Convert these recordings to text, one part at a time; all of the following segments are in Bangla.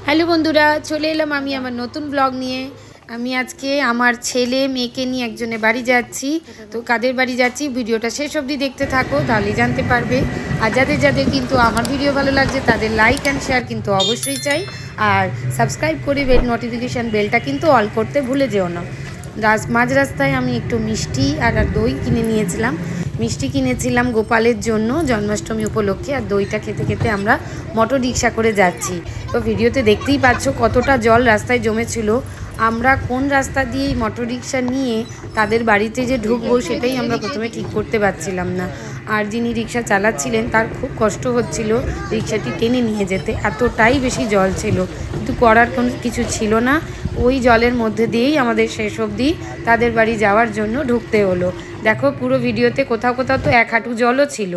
হ্যালো বন্ধুরা, চলে এলাম আমি আমার নতুন ব্লগ নিয়ে। আমি আজকে আমার ছেলে মেয়েকে নিয়ে একজনের বাড়ি যাচ্ছি। তো কাদের বাড়ি যাচ্ছি ভিডিওটা শেষ অবধি দেখতে থাকো, তাহলেই জানতে পারবে। আর যাদের যাদের কিন্তু আমার ভিডিও ভালো লাগছে তাদের লাইক অ্যান্ড শেয়ার কিন্তু অবশ্যই চাই। আর সাবস্ক্রাইব করে নোটিফিকেশান বেলটা কিন্তু অল করতে ভুলে যেও না। মাঝ রাস্তায় আমি একটু মিষ্টি আর দই কিনে নিয়েছিলাম। মিষ্টি কিনেছিলাম গোপালের জন্য জন্মাষ্টমী উপলক্ষে, আর দইটা খেতে খেতে আমরা মোটর রিক্সা করে যাচ্ছি। তো ভিডিওতে দেখতেই পাচ্ছ কতটা জল রাস্তায় জমেছিল। আমরা কোন রাস্তা দিয়ে মোটর রিক্সা নিয়ে তাদের বাড়িতে যে ঢুকবো সেটাই আমরা প্রথমে ঠিক করতে পারছিলাম না। আর যিনি রিক্সা চালাচ্ছিলেন তার খুব কষ্ট হচ্ছিল রিক্সাটি টেনে নিয়ে যেতে, এতটাই বেশি জল ছিল। কিন্তু করার কোনো কিছু ছিল না, ওই জলের মধ্যে দিয়েই আমাদের শেষ অবধি তাদের বাড়ি যাওয়ার জন্য ঢুকতে হলো। দেখো পুরো ভিডিওতে কোথাও কোথাও তো এক হাঁটু জলও ছিল।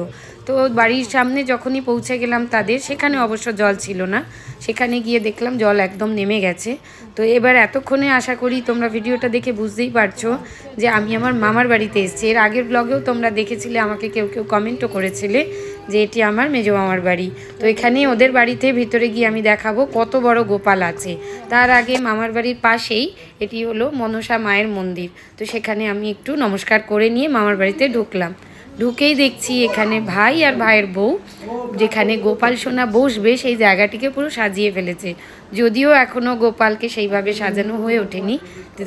তো বাড়ির সামনে যখনই পৌঁছে গেলাম তাদের, সেখানে অবশ্য জল ছিল না। সেখানে গিয়ে দেখলাম জল একদম নেমে গেছে। তো এবার এতক্ষণে আশা করি তোমরা ভিডিওটা দেখে বুঝতেই পারছো যে আমি আমার মামার বাড়িতে এসেছি। এর আগের ব্লগেও তোমরা দেখেছিলে, আমাকে কেউ কেউ কমেন্টও করেছিলে যে এটি আমার মেজো মামার বাড়ি। তো এখানে ওদের বাড়িতে ভিতরে গিয়ে আমি দেখাবো কত বড় গোপাল আছে। তার আগে মামার বাড়ির পাশেই এটি হলো মনসা মায়ের মন্দির। তো সেখানে আমি একটু নমস্কার করে নিয়ে মামার বাড়িতে ঢুকলাম। ঢুকেই দেখছি এখানে ভাই আর ভাইয়ের বউ, যেখানে গোপাল সোনা বসবে সেই জায়গাটিকে পুরো সাজিয়ে ফেলেছে। যদিও এখনও গোপালকে সেইভাবে সাজানো হয়ে ওঠেনি,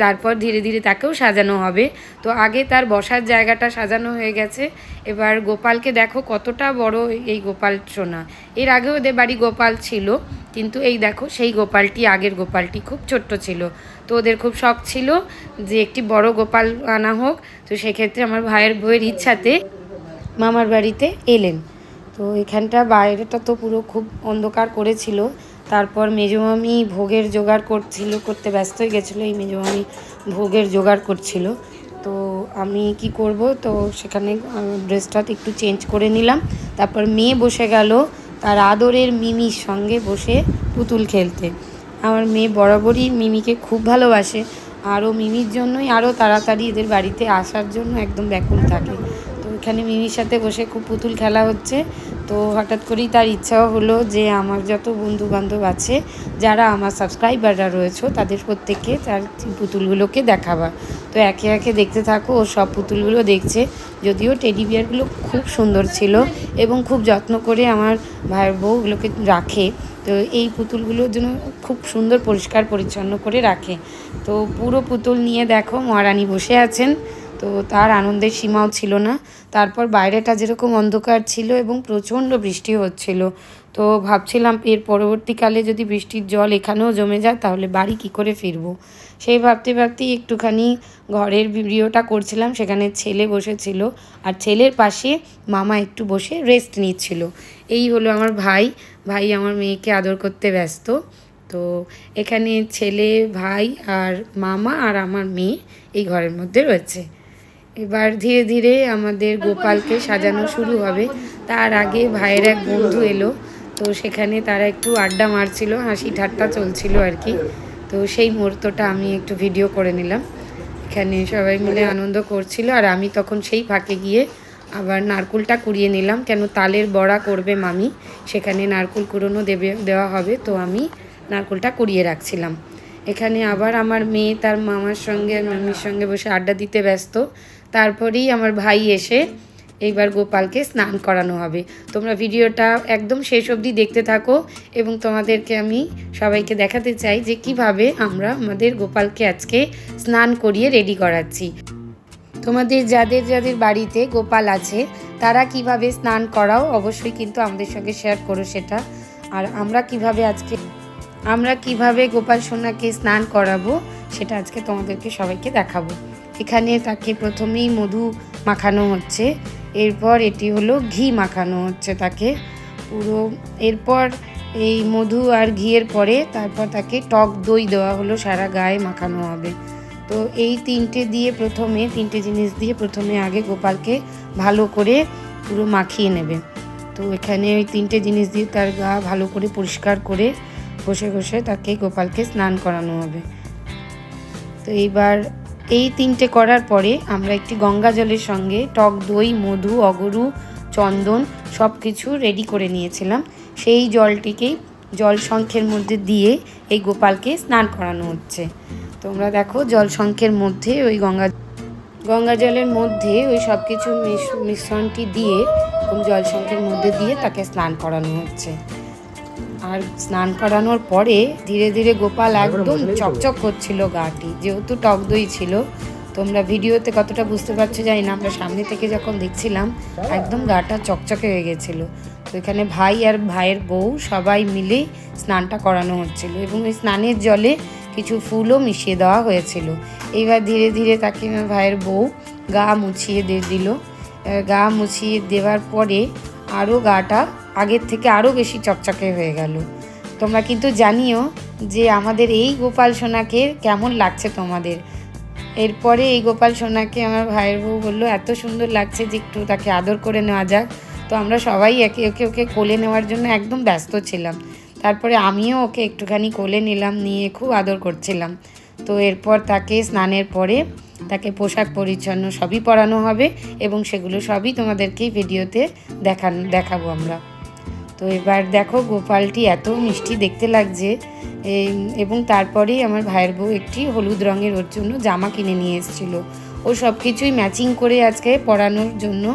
তারপর ধীরে ধীরে তাকেও সাজানো হবে। তো আগে তার বসার জায়গাটা সাজানো হয়ে গেছে। এবার গোপালকে দেখো কতটা বড় এই গোপাল সোনা। এর আগেও ওদের বাড়ি গোপাল ছিল, কিন্তু এই দেখো সেই গোপালটি, আগের গোপালটি খুব ছোট্ট ছিল। তো ওদের খুব শখ ছিল যে একটি বড় গোপাল আনা হোক। তো সেক্ষেত্রে আমার ভাইয়ের বউয়ের ইচ্ছাতে মামার বাড়িতে এলেন। তো এখানটা বাইরেটা তো পুরো খুব অন্ধকার করেছিল। তারপর মেজোমামি ভোগের জোগাড় করতে ব্যস্ত হয়ে গেছিলো। এই মেজোমামি ভোগের জোগাড় করছিল। তো আমি কি করব, তো সেখানে ড্রেসটা একটু চেঞ্জ করে নিলাম। তারপর মেয়ে বসে গেল তার আদরের মিমির সঙ্গে বসে পুতুল খেলতে। আমার মেয়ে বরাবরই মিমিকে খুব ভালোবাসে, আরও মিমির জন্যই আরও তাড়াতাড়ি এদের বাড়িতে আসার জন্য একদম ব্যাকুল থাকে। তো এখানে মিমির সাথে বসে খুব পুতুল খেলা হচ্ছে। তো হঠাৎ করেই তার ইচ্ছাও হলো যে আমার যত বন্ধু বান্ধব আছে, যারা আমার সাবস্ক্রাইবাররা রয়েছে, তাদের প্রত্যেককে তার পুতুলগুলোকে দেখাবার। তো একে একে দেখতে থাকো, ও সব পুতুলগুলো দেখছে। যদিও টেডি বিয়ারগুলো খুব সুন্দর ছিল এবং খুব যত্ন করে আমার ভাইয়ের বউ ওগুলোকে রাখে। তো এই পুতুলগুলোর জন্য খুব সুন্দর পরিষ্কার পরিচ্ছন্ন করে রাখে। তো পুরো পুতুল নিয়ে দেখো মহারানী বসে আছেন। তো তার আনন্দের সীমাও ছিল না। তারপর বাইরেটা যেরকম অন্ধকার ছিল এবং প্রচণ্ড বৃষ্টি হচ্ছিল। তো ভাবছিলাম এর পরবর্তীকালে যদি বৃষ্টির জল এখানেও জমে যায় তাহলে বাড়ি কী করে ফিরবো। সেই ভাবতে ভাবতেই একটুখানি ঘরের ভিডিওটা করছিলাম। সেখানে ছেলে বসেছিল, আর ছেলের পাশে মামা একটু বসে রেস্ট নিচ্ছিল। এই হলো আমার ভাই আমার মেয়েকে আদর করতে ব্যস্ত। তো এখানে ছেলে, ভাই আর মামা আর আমার মেয়ে এই ঘরের মধ্যে রয়েছে। এবার ধীরে ধীরে আমাদের গোপালকে সাজানো শুরু হবে। তার আগে ভাইয়ের এক বন্ধু এলো। তো সেখানে তারা একটু আড্ডা মারছিল, হাসি ঠাট্টা চলছিল আর কি। তো সেই মুহূর্তটা আমি একটু ভিডিও করে নিলাম। এখানে সবাই মিলে আনন্দ করছিল, আর আমি তখন সেই ফাঁকে গিয়ে আবার নারকেলটা কুড়িয়ে নিলাম, কেন তালের বড়া করবে মামি, সেখানে নারকেল কুড়োনো দেওয়া হবে। তো আমি নারকেলটা কুড়িয়ে রাখছিলাম। এখানে আবার আমার মেয়ে তার মামার সঙ্গে আর মামির সঙ্গে বসে আড্ডা দিতে ব্যস্ত। তারপরেই আমার ভাই এসে এইবার গোপালকে স্নান করানো হবে। তোমরা ভিডিওটা একদম শেষ অবধি দেখতে থাকো এবং তোমাদেরকে আমি সবাইকে দেখাতে চাই যে কিভাবে আমরা আমাদের গোপালকে আজকে স্নান করিয়ে রেডি করাচ্ছি। তোমাদের যাদের যাদের বাড়িতে গোপাল আছে তারা কিভাবে স্নান করাও অবশ্যই কিন্তু আমাদের সঙ্গে শেয়ার করো সেটা। আর আমরা কিভাবে গোপাল সোনাকে স্নান করাবো সেটা আজকে তোমাদেরকে সবাইকে দেখাবো। এখানে তাকে প্রথমেই মধু মাখানো হচ্ছে, এরপর এটি হলো ঘি মাখানো হচ্ছে তাকে পুরো। এরপর এই মধু আর ঘিয়ের পরে তারপর তাকে টক দই দেওয়া হলো, সারা গায়ে মাখানো হবে। তো এই তিনটে জিনিস দিয়ে প্রথমে আগে গোপালকে ভালো করে পুরো মাখিয়ে নেবে। তো এখানে ওই তিনটে জিনিস দিয়ে তার গা ভালো করে পরিষ্কার করে ঘষে ঘষে তাকে গোপালকে স্নান করানো হবে। তো এইবার এই তিনটে করার পরে আমরা একটি গঙ্গা জলের সঙ্গে টক দই, মধু, অগরু, চন্দন সব কিছু রেডি করে নিয়েছিলাম। সেই জলটিকেই জল শঙ্খের মধ্যে দিয়ে এই গোপালকে স্নান করানো হচ্ছে। তোমরা দেখো জল শঙ্খের মধ্যে ওই গঙ্গা জলের মধ্যে ওই সব কিছু মিশ্রণটি দিয়ে জল শঙ্খের মধ্যে দিয়ে তাকে স্নান করানো হচ্ছে। আর স্নান করানোর পরে ধীরে ধীরে গোপাল একদম চকচক করছিল গাটি, যেহেতু টক দই ছিল। তোমরা ভিডিওতে কতটা বুঝতে পারছো জানি না, আমরা সামনে থেকে যখন দেখছিলাম একদম গাটা চকচকে হয়ে গেছিলো। তো এখানে ভাই আর ভাইয়ের বউ সবাই মিলে স্নানটা করানো হচ্ছিল এবং ওই স্নানের জলে কিছু ফুলও মিশিয়ে দেওয়া হয়েছিল। এইবার ধীরে ধীরে তাকে ভাইয়ের বউ গা মুছিয়ে দিল। গা মুছিয়ে দেওয়ার পরে আরও গাটা আগের থেকে আরও বেশি চকচকে হয়ে গেল। তোমরা কিন্তু জানিও যে আমাদের এই গোপাল সোনাকে কেমন লাগছে তোমাদের। এরপরে এই গোপাল সোনাকে আমার ভাইয়ের বউ বললো এত সুন্দর লাগছে যে একটু তাকে আদর করে নেওয়া যাক। তো আমরা সবাই একে ওকে কোলে নেওয়ার জন্য একদম ব্যস্ত ছিলাম। তারপরে আমিও ওকে একটুখানি কোলে নিলাম, নিয়ে খুব আদর করছিলাম। তো এরপর তাকে স্নানের পরে তাকে পোশাক পরিচ্ছন্ন সবই পরানো হবে এবং সেগুলো সবই তোমাদেরকে ভিডিওতে দেখাবো আমরা। তো এবার দেখো গোপালটি এত মিষ্টি দেখতে লাগছে। এবং তারপরেই আমার ভাইয়ের বউ একটি হলুদ রঙের ওর জন্য জামা কিনে নিয়ে এসেছিলো। ও সব কিছুই ম্যাচিং করে আজকে পরানোর জন্য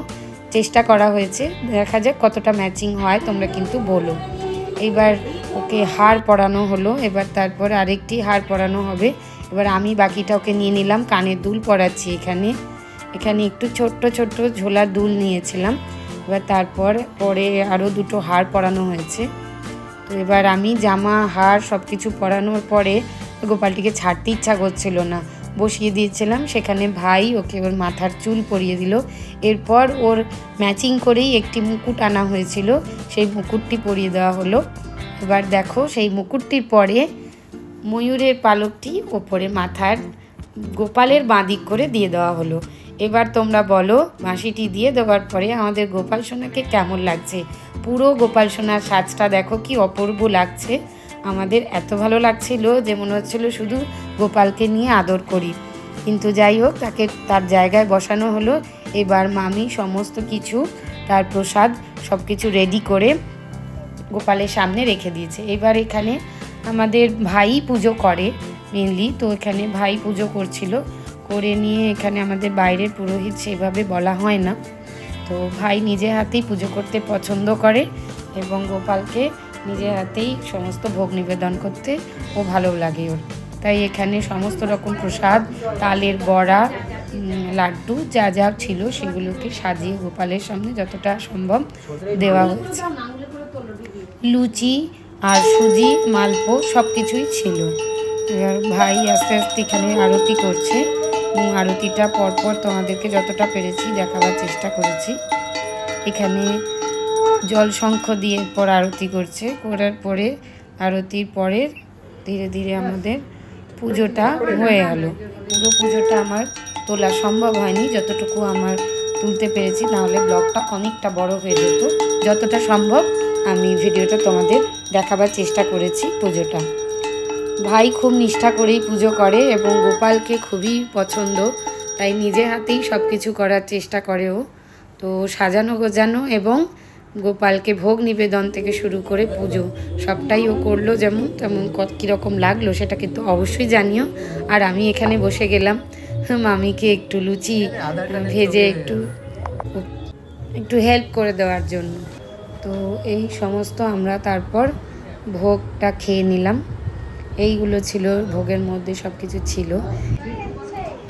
চেষ্টা করা হয়েছে। দেখা যাক কতটা ম্যাচিং হয়, তোমরা কিন্তু বলো। এবার ওকে হার পরানো হলো, এবার তারপর আরেকটি হার পরানো হবে। এবার আমি বাকিটা ওকে নিয়ে নিলাম, কানের দুল পরাচ্ছি। এখানে একটু ছোট্ট ছোট্ট ঝোলার দুল নিয়েছিলাম। এবার তারপর পরে আরও দুটো হার পরানো হয়েছে। তো এবার আমি জামা হার সব কিছু পরানোর পরে গোপালটিকে ছাড়তে ইচ্ছা করছিল না, বসিয়ে দিয়েছিলাম। সেখানে ভাই ওকে ওর মাথার চুল পরিয়ে দিল। এরপর ওর ম্যাচিং করেই একটি মুকুট আনা হয়েছিল, সেই মুকুটটি পরিয়ে দেওয়া হলো। এবার দেখো সেই মুকুটটির পরে ময়ূরের পালকটি ওপরে মাথার গোপালের বাঁদিক করে দিয়ে দেওয়া হলো। এবার তোমরা বলো বাঁশিটি দিয়ে দেওয়ার পরে আমাদের গোপাল সোনাকে কেমন লাগছে। পুরো গোপাল সোনার সাজটা দেখো কি অপূর্ব লাগছে। আমাদের এত ভালো লাগছিল যে মনে হচ্ছিল শুধু গোপালকে নিয়ে আদর করি। কিন্তু যাই হোক, তাকে তার জায়গায় বসানো হলো। এবার মামি সমস্ত কিছু তার প্রসাদ সব কিছু রেডি করে গোপালের সামনে রেখে দিয়েছে। এবার এখানে আমাদের ভাই পুজো করে মেনলি, তো এখানে ভাই পুজো করছিল। করে নিয়ে এখানে আমাদের বাইরের পুরোহিত সেভাবে বলা হয় না, তো ভাই নিজে হাতেই পুজো করতে পছন্দ করে এবং গোপালকে নিজের হাতেই সমস্ত ভোগ নিবেদন করতে ও ভালো লাগে ওর। তাই এখানে সমস্ত রকম প্রসাদ, তালের বড়া, লাড্ডু যা যা ছিল সেগুলোকে সাজিয়ে গোপালের সামনে যতটা সম্ভব দেওয়া হয়েছে। লুচি আর সুজি, মালপো সব কিছুই ছিল। এবার ভাই আস্তে আস্তে এখানে আরতি করছে। আরতিটা পরপর তোমাদেরকে যতটা পেরেছি দেখাবার চেষ্টা করেছি। এখানে জল শঙ্খ দিয়ে পর আরতি করছে, করার পরে আরতির পরে ধীরে ধীরে আমাদের পুজোটা হয়ে গেল। পুরো পুজোটা আমার তোলা সম্ভব হয়নি, যতটুকু আমার তুলতে পেরেছি, নাহলে ব্লগটা অনেকটা বড় হয়ে যেত। যতটা সম্ভব আমি ভিডিওটা তোমাদের দেখাবার চেষ্টা করেছি পুজোটা। ভাই খুব নিষ্ঠা করেই পুজো করে এবং গোপালকে খুবই পছন্দ, তাই নিজে হাতেই সব কিছু করার চেষ্টা করেও। তো সাজানো গোজানো এবং গোপালকে ভোগ নিবেদন থেকে শুরু করে পুজো সবটাই ও করলো। যেমন তেমন কীরকম লাগলো সেটা কিন্তু অবশ্যই জানিও। আর আমি এখানে বসে গেলাম মামিকে একটু লুচি ভেজে একটু হেল্প করে দেওয়ার জন্য। তো এই সমস্ত আমরা তারপর ভোগটা খেয়ে নিলাম। এইগুলো ছিল ভোগের মধ্যে, সব কিছু ছিল।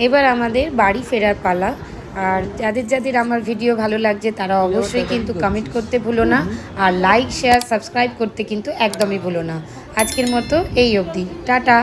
এবার আমাদের বাড়ি ফেরার পালা। আর যাদের আমার ভিডিও ভালো লাগছে তারা অবশ্যই কিন্তু কমেন্ট করতে ভুলো না, আর লাইক শেয়ার সাবস্ক্রাইব করতে কিন্তু একদমই ভুলো না। আজকের মতো এই অবধি, টাটা।